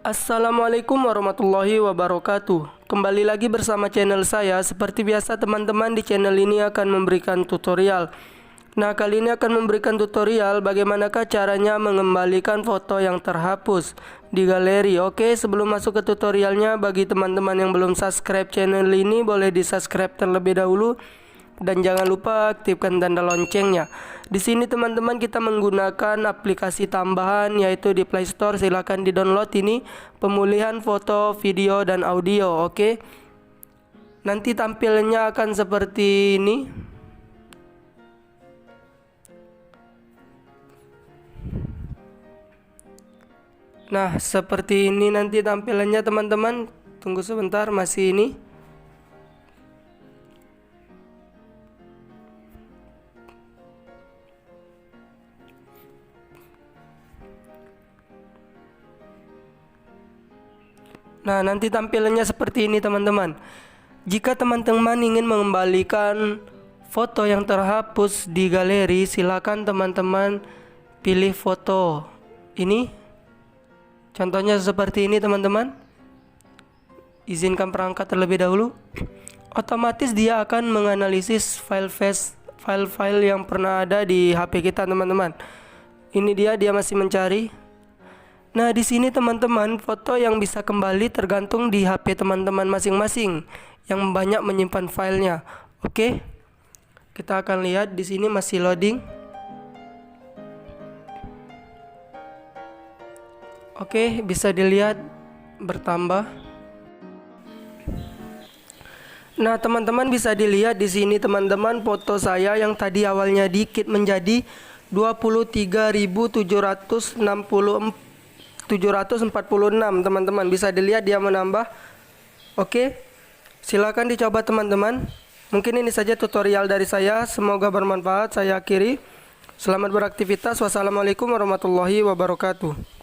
Assalamualaikum warahmatullahi wabarakatuh. Kembali lagi bersama channel saya. Seperti biasa teman-teman, di channel ini akan memberikan tutorial. Nah, kali ini akan memberikan tutorial bagaimanakah caranya mengembalikan foto yang terhapus di galeri. Oke, sebelum masuk ke tutorialnya, bagi teman-teman yang belum subscribe channel ini, boleh di subscribe terlebih dahulu. Dan jangan lupa aktifkan tanda loncengnya. Di sini teman-teman kita menggunakan aplikasi tambahan yaitu di Play Store. Silahkan di-download ini, pemulihan foto, video, dan audio. Oke. Nanti tampilnya akan seperti ini. Nah, seperti ini nanti tampilannya teman-teman. Tunggu sebentar, masih ini. Nah, nanti tampilannya seperti ini teman-teman. Jika teman-teman ingin mengembalikan foto yang terhapus di galeri, silakan teman-teman pilih foto ini. Contohnya seperti ini teman-teman. Izinkan perangkat terlebih dahulu. Otomatis dia akan menganalisis file-file yang pernah ada di HP kita teman-teman. Ini dia masih mencari. Nah, di sini teman-teman, foto yang bisa kembali tergantung di HP teman-teman masing-masing yang banyak menyimpan filenya. Oke. Kita akan lihat di sini masih loading. Oke, bisa dilihat bertambah. Nah, teman-teman bisa dilihat di sini teman-teman, foto saya yang tadi awalnya dikit menjadi 23.746 teman-teman. Bisa dilihat dia menambah. Oke, silakan dicoba teman-teman. Mungkin ini saja tutorial dari saya, semoga bermanfaat. Saya akhiri. Selamat beraktivitas. Wassalamualaikum warahmatullahi wabarakatuh.